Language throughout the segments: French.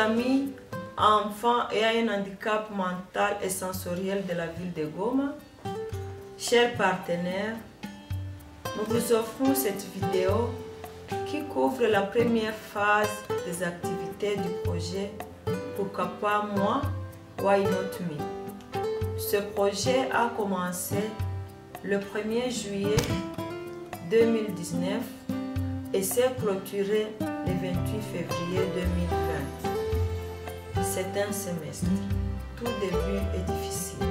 amis, enfants ayant un handicap mental et sensoriel de la ville de Goma, chers partenaires, nous vous offrons cette vidéo qui couvre la première phase des activités du projet Pourquoi pas moi, Why Not Me. Ce projet a commencé le 1er juillet 2019 et s'est clôturé le 28 février 2020. C'est un semestre. Tout début est difficile.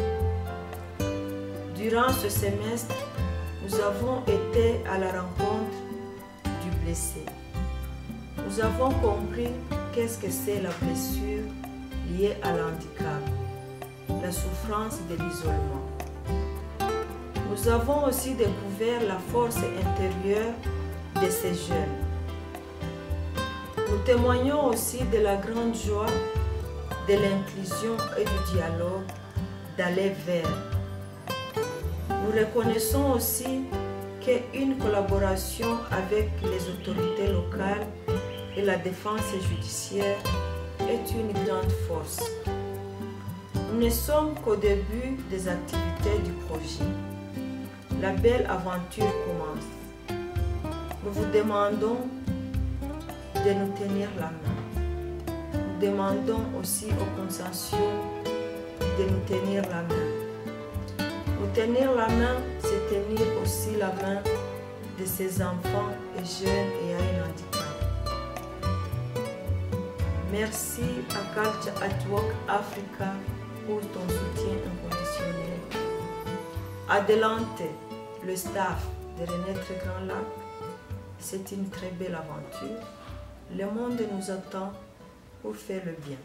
Durant ce semestre, nous avons été à la rencontre du blessé. Nous avons compris qu'est-ce que c'est la blessure liée à l'handicap, la souffrance de l'isolement. Nous avons aussi découvert la force intérieure de ces jeunes. Nous témoignons aussi de la grande joie de l'inclusion et du dialogue d'aller vers. Nous reconnaissons aussi qu'une collaboration avec les autorités locales et la défense judiciaire est une grande force. Nous ne sommes qu'au début des activités du projet. La belle aventure commence. Nous vous demandons de nous tenir la main. Nous demandons aussi aux conscientieux de nous tenir la main. Nous tenir la main, c'est tenir aussi la main de ces enfants et jeunes ayant un handicap. Merci à Culture at Work Africa pour ton soutien inconditionnel. Adelante, le staff de Renaître Grand Lac, c'est une très belle aventure. Le monde nous attend pour faire le bien.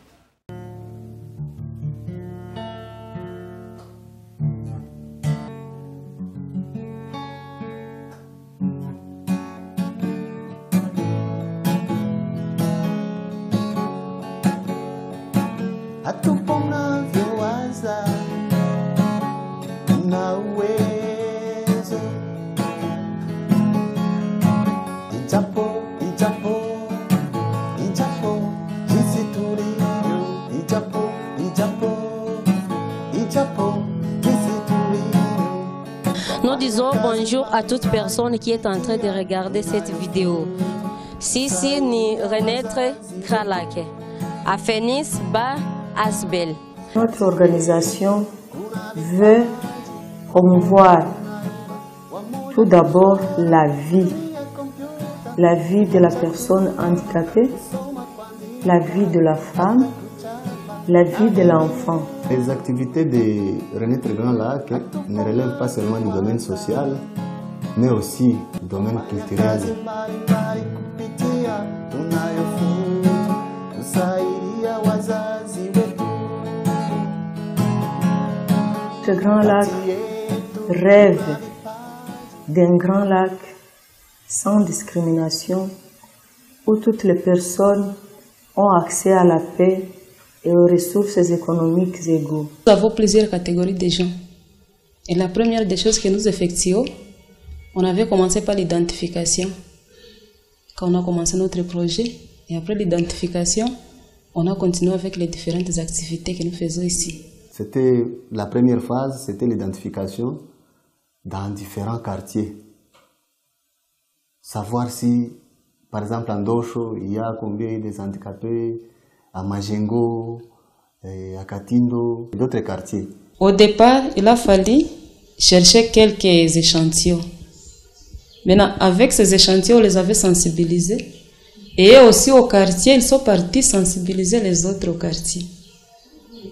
Nous disons bonjour à toute personne qui est en train de regarder cette vidéo. Sisi ni Renaître Grand Lac, à Phoenix Ba Asbel. Notre organisation veut promouvoir tout d'abord la vie de la personne handicapée, la vie de la femme, la vie de l'enfant. Les activités de Renaître Grand Lac ne relèvent pas seulement du domaine social, mais aussi du domaine culturel. Ce grand lac rêve d'un grand lac sans discrimination où toutes les personnes ont accès à la paix et aux ressources économiques égaux. Nous avons plusieurs catégories de gens. Et la première des choses que nous effectuons, on avait commencé par l'identification. Quand on a commencé notre projet, et après l'identification, on a continué avec les différentes activités que nous faisons ici. C'était la première phase, c'était l'identification dans différents quartiers. Savoir si, par exemple, en Dosho, il y a combien de handicapés, à Majengo, à Katindo, et d'autres quartiers. Au départ, il a fallu chercher quelques échantillons. Maintenant, avec ces échantillons, on les avait sensibilisés. Et aussi au quartier, ils sont partis sensibiliser les autres au quartier.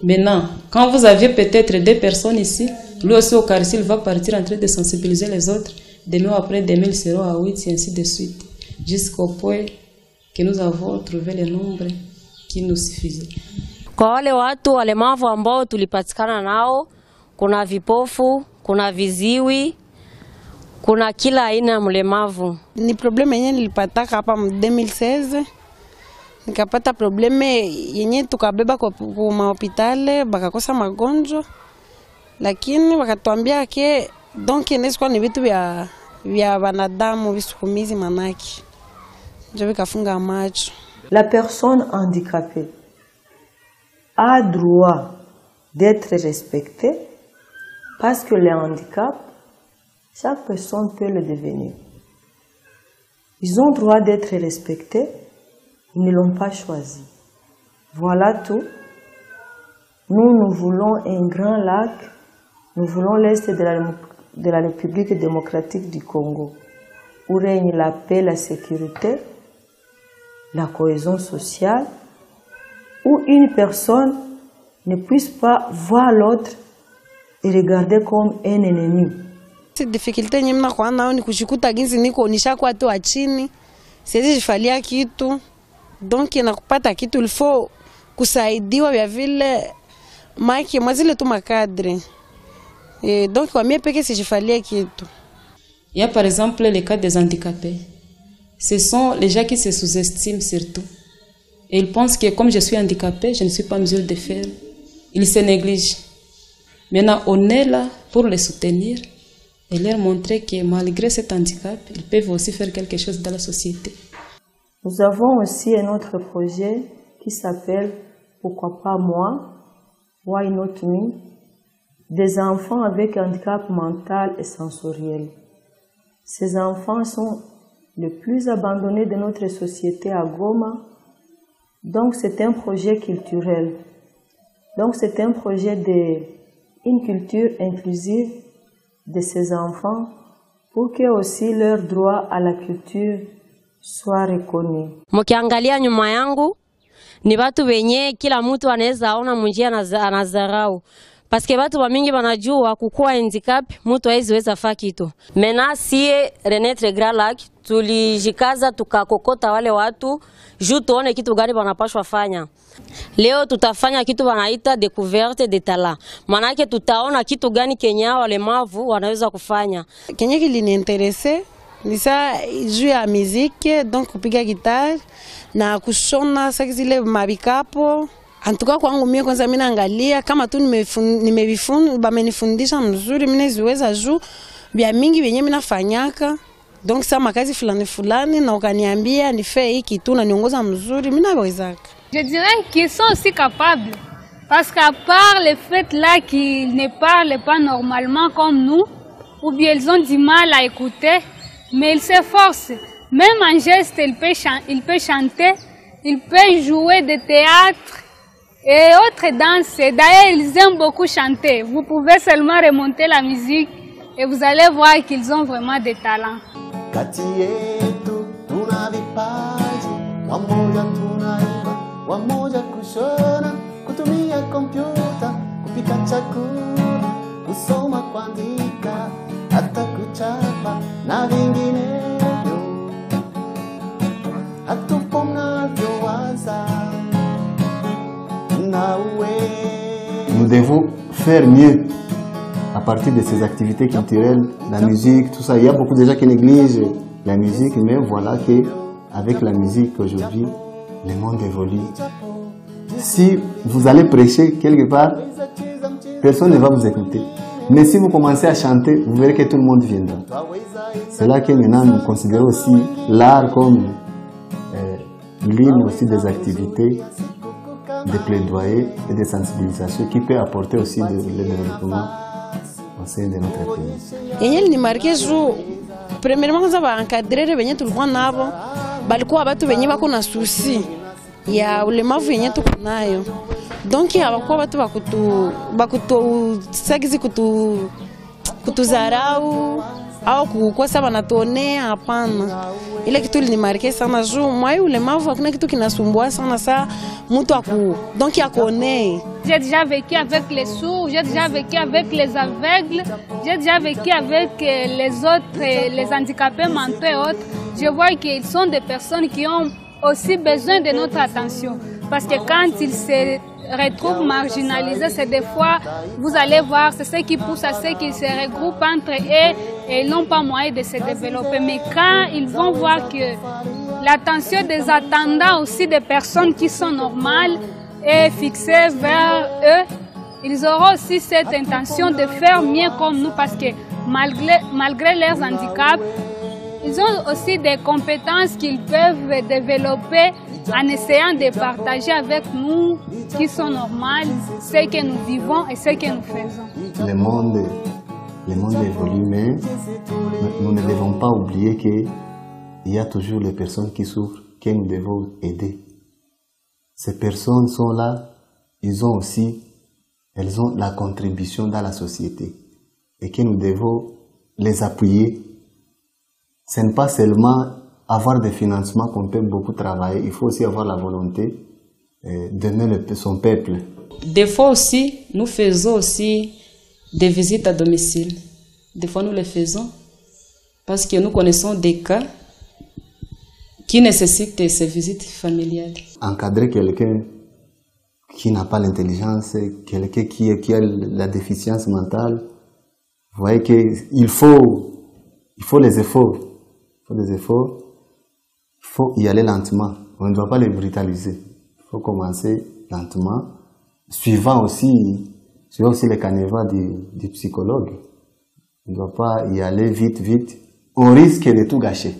Maintenant, quand vous avez peut-être deux personnes ici, lui aussi au quartier, il va partir en train de sensibiliser les autres. Demain après, demain, ils seront à 8 et ainsi de suite. Jusqu'au point que nous avons trouvé le nombre qui nous suffisait. Kwa wale watu walemavu ambao tulipatikana nao, kuna vipofu, kuna viziwi, kuna kila aina ya mlemavu. Ni probleme yenye nilipataka hapa 2016. Nikapata probleme yenye tukabeba kwa mahopitale, bakakosa magonjwa. Lakini wakatuambia ke donc inaweza ni vitu vya wanadamu visukumizi manaki. Ndio vikafunga macho. La personne handicapée a droit d'être respecté parce que le handicap, chaque personne peut le devenir. Ils ont droit d'être respectés, ils ne l'ont pas choisi. Voilà tout. Nous voulons un grand lac, nous voulons l'Est de la République démocratique du Congo, où règne la paix, la sécurité, la cohésion sociale, où une personne ne puisse pas voir l'autre et regarder comme un ennemi. Difficulté yenye mnakuwa nao ni kushikuta ginsi niko nishakuwa tu wa chini, siwezi jifalia kitu, donc na kupata kitu ilifo kusaidiwa vya vile maki mwazile tu makadre. Donc kwa mie peke sijifalia kitu. Il y a par exemple le cas des handicapés. Ce sont les gens qui se sous-estiment surtout. Et ils pensent que comme je suis handicapé, je ne suis pas en mesure de faire. Ils se négligent. Maintenant, on est là pour les soutenir et leur montrer que malgré cet handicap, ils peuvent aussi faire quelque chose dans la société. Nous avons aussi un autre projet qui s'appelle « Pourquoi pas moi ?» Why not me? Des enfants avec handicap mental et sensoriel. Ces enfants sont les plus abandonnés de notre société à Goma. Donc c'est un projet culturel. Donc c'est un projet d'une culture inclusive de ces enfants pour que aussi leur droit à la culture soit reconnu. Mkiangalia nyuma yangu ni watu wenye kila mtu anaweza ona munjia anazarau. Paske watu wa mingi wanajua kukua handicap mtu haiziweza faa kitu. Mena sie Renetre Grand Lac tulijikaza tukakokota wale watu juu tuone kitu gani wanapashwa fanya. Leo tutafanya kitu wanaita découverte de talent. Manake tutaona kitu gani Kenya walemavu wanaweza kufanya. Kenya kiliniinteresse ni saa juu ya muziki, donc kupiga gitar na kushona zile mabikapo. Antuka kwangu mimi kwanza mimi naangalia kama tu bamenifundisha mzuri, mimi niweza juu bia mingi benye mimi nafanyaka. Donc ça makazi fulani na ukaniambia nife hiki tu na niongoza mzuri, mimi nawezaka. Je dirais qu'ils sont aussi capables parce qu'à part le fait là qu'ils ne parlent pas normalement comme nous ou bien ils ont du mal à écouter, mais ils s'efforcent. Même en geste, il peut chanter, il peut jouer de théâtre et autres danses. D'ailleurs, ils aiment beaucoup chanter. Vous pouvez seulement remonter la musique et vous allez voir qu'ils ont vraiment des talents. Nous devons faire mieux à partir de ces activités culturelles, la musique, tout ça. Il y a beaucoup de gens qui négligent la musique, mais voilà qu'avec la musique aujourd'hui, le monde évolue. Si vous allez prêcher quelque part, personne ne va vous écouter. Mais si vous commencez à chanter, vous verrez que tout le monde viendra. C'est là que maintenant nous considérons aussi l'art comme l'une aussi des activités de plaidoyer et de sensibilisation qui peut apporter aussi le développement au sein de notre pays. Yenye ni marqué juu premièrement kwanza baencadrer wenye tulikuwa nabo balikuwa watu wenye bako na susi ya ulemavu yenye tuko nayo. Donc hawakuwa watu sagizi kutuzarau au kukosa banatuonea, hapana. Ile kitu ilinimarke sana juu mwai ulemavu hakuna kitu kinasumbua sana saa mtu donc yakone. J'ai déjà vécu avec les sourds, j'ai déjà vécu avec les aveugles, j'ai déjà vécu avec les autres, les handicapés mentaux et autres. Je vois qu'ils sont des personnes qui ont aussi besoin de notre attention. Parce que quand ils se retrouvent marginalisés, c'est des fois, vous allez voir, c'est ce qui pousse à ceux qui se regroupent entre eux et ils n'ont pas moyen de se développer. Mais quand ils vont voir que l'attention des attendants aussi des personnes qui sont normales est fixée vers eux, ils auront aussi cette intention de faire mieux comme nous parce que malgré leurs handicaps, ils ont aussi des compétences qu'ils peuvent développer en essayant de partager avec nous, qui sont normales, ce que nous vivons et ce que nous faisons. Le monde évolue, mais nous ne devons pas oublier qu'il y a toujours les personnes qui souffrent, que nous devons aider. Ces personnes sont là, elles ont la contribution dans la société et que nous devons les appuyer. Ce n'est pas seulement avoir des financements qu'on peut beaucoup travailler, il faut aussi avoir la volonté d'aimer son peuple. Des fois aussi, nous faisons aussi des visites à domicile. Des fois, nous les faisons parce que nous connaissons des cas qui nécessitent ces visites familiales. Encadrer quelqu'un qui n'a pas l'intelligence, quelqu'un qui a la déficience mentale, vous voyez qu'il faut les efforts. Il faut y aller lentement. On ne doit pas les brutaliser. Il faut commencer lentement, suivant aussi les canevas du psychologue. On ne doit pas y aller vite. On risque de tout gâcher.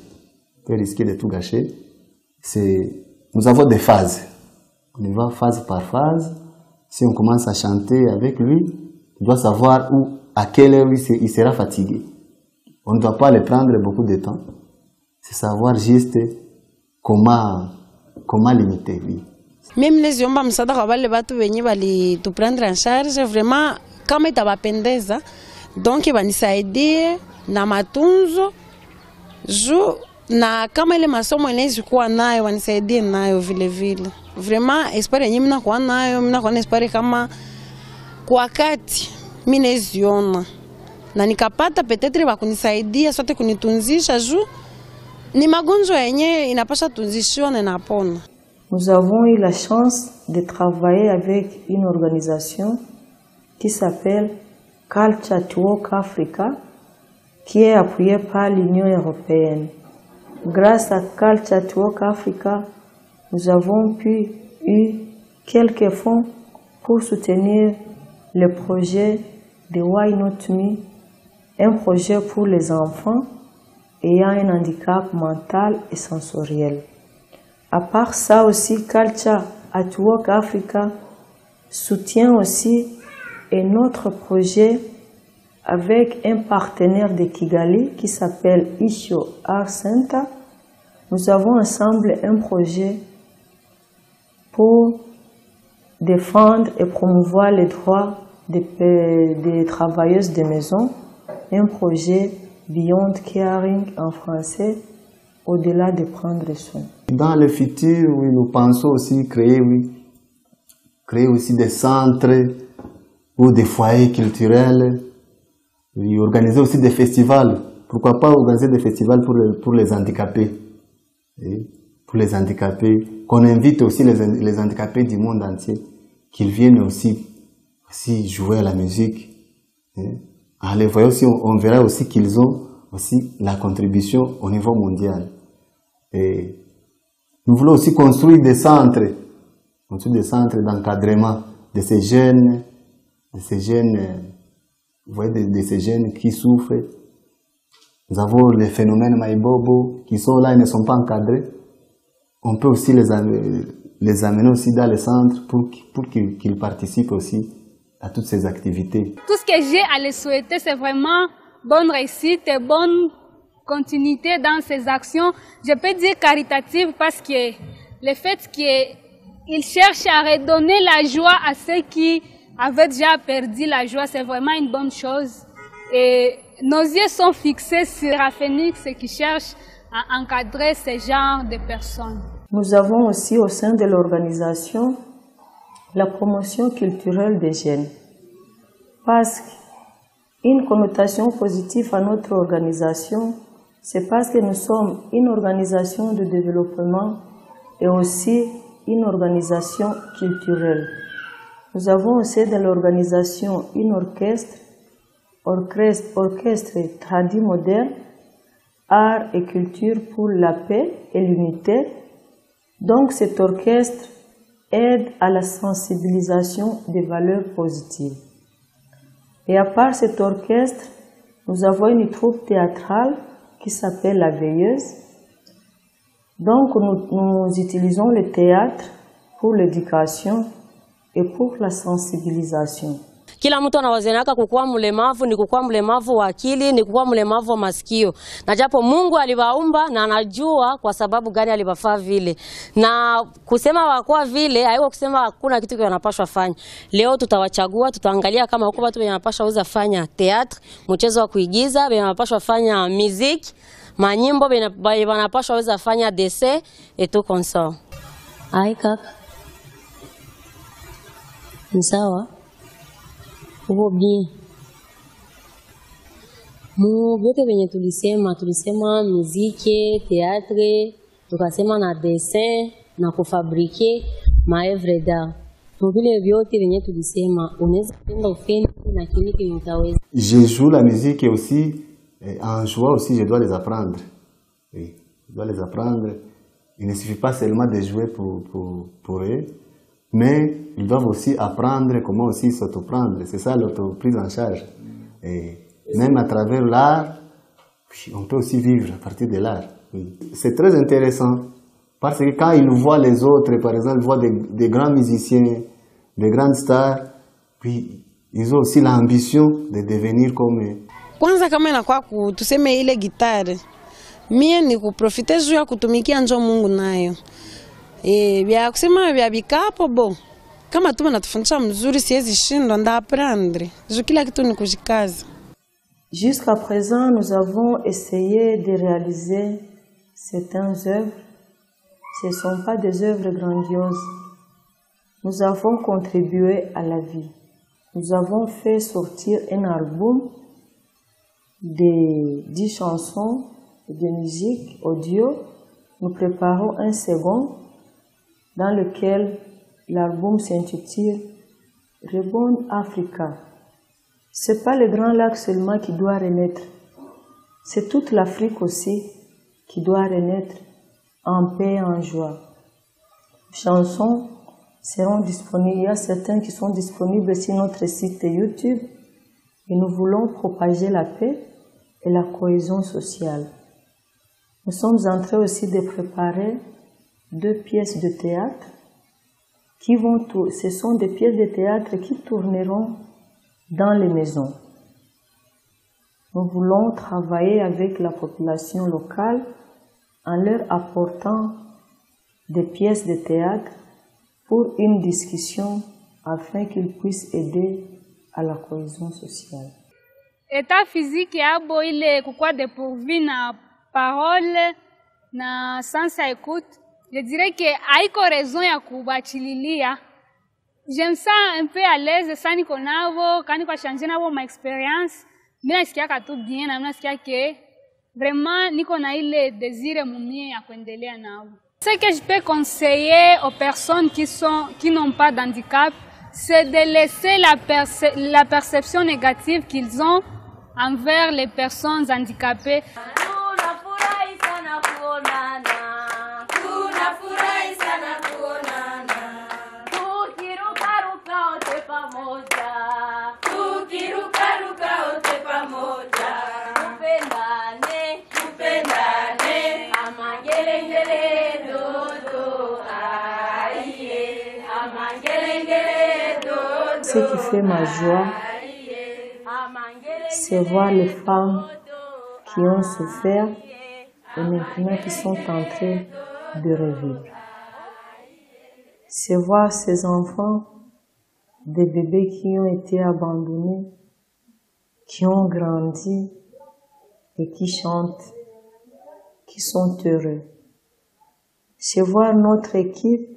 On peut risquer de tout gâcher. Nous avons des phases. On y va phase par phase. Si on commence à chanter avec lui, on doit savoir à quelle heure il sera fatigué. On ne doit pas le prendre beaucoup de temps. C'est savoir juste comment limiter, oui. Mimi neziomba msaada kwa wale watu wenye walituprendre en charge vraiment kama itabapendeza, donc wanisaidie na matunzo juu na kama ile masomo inaweza kuwa nayo wanisaidie nayo vile vile. Vraiment espere yenyewe mnakuwa nayo, mnakuwa espere kama kwa wakati mimi neziona na nikapata peut-être bakunisaidia sote kunitunzisha juu ni magonjwa yenyewe inapasha tunzishiwa na inapona. Nous avons eu la chance de travailler avec une organisation qui s'appelle Culture at Work Africa, qui est appuyée par l'Union européenne. Grâce à Culture at Work Africa, nous avons eu quelques fonds pour soutenir le projet de Why Not Me, un projet pour les enfants ayant un handicap mental et sensoriel. À part ça aussi, Culture at Work Africa soutient aussi un autre projet avec un partenaire de Kigali qui s'appelle Isho Art Center. Nous avons ensemble un projet pour défendre et promouvoir les droits des travailleuses de maison, un projet Beyond Caring en français, au-delà de prendre soin. Dans le futur, oui, nous pensons aussi créer aussi des centres ou des foyers culturels, et organiser aussi des festivals. Pourquoi pas organiser des festivals pour les handicapés. Pour les handicapés, qu'on invite aussi les handicapés du monde entier, qu'ils viennent aussi jouer à la musique. Allez, voyez aussi, on verra aussi qu'ils ont aussi la contribution au niveau mondial. Et nous voulons aussi construire des centres d'encadrement de ces jeunes, vous voyez, de ces jeunes qui souffrent. Nous avons les phénomènes Maïbobo qui sont là et ne sont pas encadrés. On peut aussi les amener aussi dans les centres pour qu'ils participent aussi à toutes ces activités. Tout ce que j'ai à les souhaiter, c'est vraiment bonne réussite et bonne continuité dans ces actions. Je peux dire caritatives parce que le fait qu'ils cherchent à redonner la joie à ceux qui avaient déjà perdu la joie, c'est vraiment une bonne chose. Et nos yeux sont fixés sur la Phoenix qui cherche à encadrer ce genre de personnes. Nous avons aussi au sein de l'organisation la promotion culturelle des jeunes. Parce qu'une connotation positive à notre organisation, c'est parce que nous sommes une organisation de développement et aussi une organisation culturelle. Nous avons aussi dans l'organisation un orchestre traduit moderne, art et culture pour la paix et l'unité. Donc cet orchestre aide à la sensibilisation des valeurs positives. Et à part cet orchestre, nous avons une troupe théâtrale qui s'appelle La Veilleuse. Donc nous utilisons le théâtre pour l'éducation et pour la sensibilisation. Kila mtu anawazenaka kukuwa mlemavu ni kukuwa mlemavu wa akili, ni kukuwa mlemavu wa masikio. Na japo Mungu aliwaumba na anajua kwa sababu gani alibafaa vile. Na kusema wakuwa vile, haiko kusema hakuna kitu wanapaswa fanya. Leo tutawachagua, tutaangalia kama huko watu wanapaswa uza fanya theatre, mchezo wa kuigiza, wanapaswa fanya muziki, manyimbo wanapaswa uza fanya dessin et tout comme ça. Ai kaka. Sawa. Uko bien. Vyote venye tulisema muziki, teatre, tukasema na dessin, na kufabrike maevre d'art. Vile vyote venye tulisema, unaweza kupenda ufeni na kiniki mtaweza. Je joue la musique et aussi, en jouant aussi, je dois les apprendre. Oui, je dois les apprendre. Il ne suffit pas seulement de jouer pour eux, mais ils doivent aussi apprendre comment aussi s'auto-prendre. C'est ça l'auto-prise en charge. Et même à travers l'art, on peut aussi vivre à partir de l'art. Oui. C'est très intéressant parce que quand ils voient les autres, par exemple, ils voient des grands musiciens, des grandes stars, puis ils ont aussi l'ambition de devenir comme eux. Kwanza kama inakuwa tuseme ile gitari, mie ni kuprofite juu ya kutumikia njo Mungu nayo. Vya kusema vya bikapo bo. Kama tu natufundisha mzuri siwezi shindwa ndaprendre. Juu kila kitu ni kujikaza. Jusqu'à présent, nous avons essayé de réaliser certaines œuvres. Ce ne sont pas des œuvres grandioses. Nous avons contribué à la vie. Nous avons fait sortir un album de 10 chansons, de musique, audio. Nous préparons un second dans lequel l'album s'intitule Reborn Africa. C'est pas le Grand Lac seulement qui doit renaître. C'est toute l'Afrique aussi qui doit renaître en paix et en joie. Les chansons seront disponibles. Il y a certains qui sont disponibles sur notre site YouTube. Et nous voulons propager la paix et la cohésion sociale. Nous sommes en train aussi de préparer 2 pièces de théâtre qui vont ce sont des pièces de théâtre qui tourneront dans les maisons. Nous voulons travailler avec la population locale en leur apportant des pièces de théâtre pour une discussion afin qu'ils puissent aider à la cohésion sociale. État physique yabo ile kukua dépourvu na parole na sens à écoute. Je dirais que haiko raison ya kubachililia. Je me sens un peu à l'aise ça niko navo, quand niko changer navo ma expérience, mimi nasikia tout bien na mimi nasikia que vraiment niko na ile désir mumie ya kuendelea navo. Ce que je peux conseiller aux personnes qui n'ont pas d'handicap, c'est de laisser la perception négative qu'ils ont envers les personnes handicapées. Ce qui fait ma joie, c'est voir les femmes qui ont souffert et maintenant qui sont en train de revivre. C'est voir ces enfants, des bébés qui ont été abandonnés, qui ont grandi et qui chantent, qui sont heureux. C'est voir notre équipe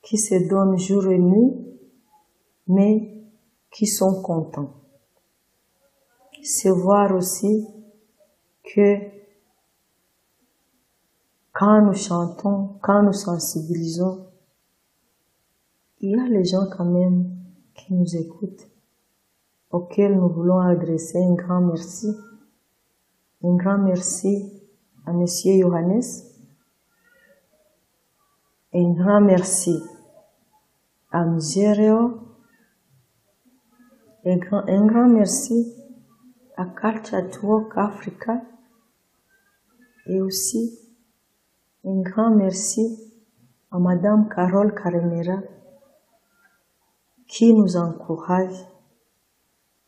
qui se donne jour et nuit, mais qui sont contents. C'est voir aussi que quand nous chantons, quand nous sensibilisons, il y a les gens quand même qui nous écoutent, auxquels nous voulons adresser un grand merci. Un grand merci à Monsieur Johannes. Un grand merci à Miserio. Un grand merci à Culture Walk Africa et aussi Un grand merci à Madame Carole Karemera qui nous encourage,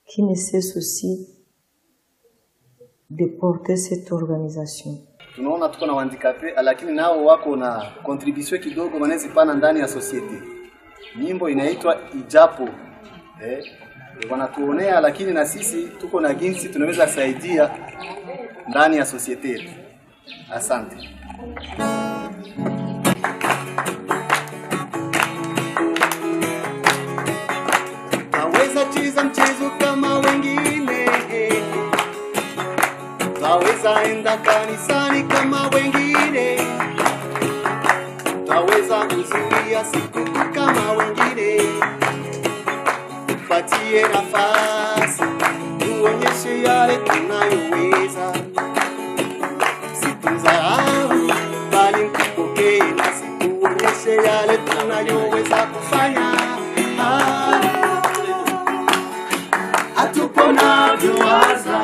qui ne cesse aussi de porter cette organisation. Tunaona tuko na handicapé lakini nao wako na contribution kidogo wanazipana ndani ya society. Nyimbo inaitwa Ijapo. Wanatuonea lakini na sisi tuko na jinsi tunaweza saidia ndani ya society yetu. Asante. Naweza cheza mchezo kama wengine. Naweza enda kanisani kama wengine. Naweza kuzuia siku kama wengine. Patie nafasi, tuonyeshe yale tunayoweza. Situdharau, bali tupokee nasi tuonyeshe yale tunayoweza kufanya. Hatupo na viwaza.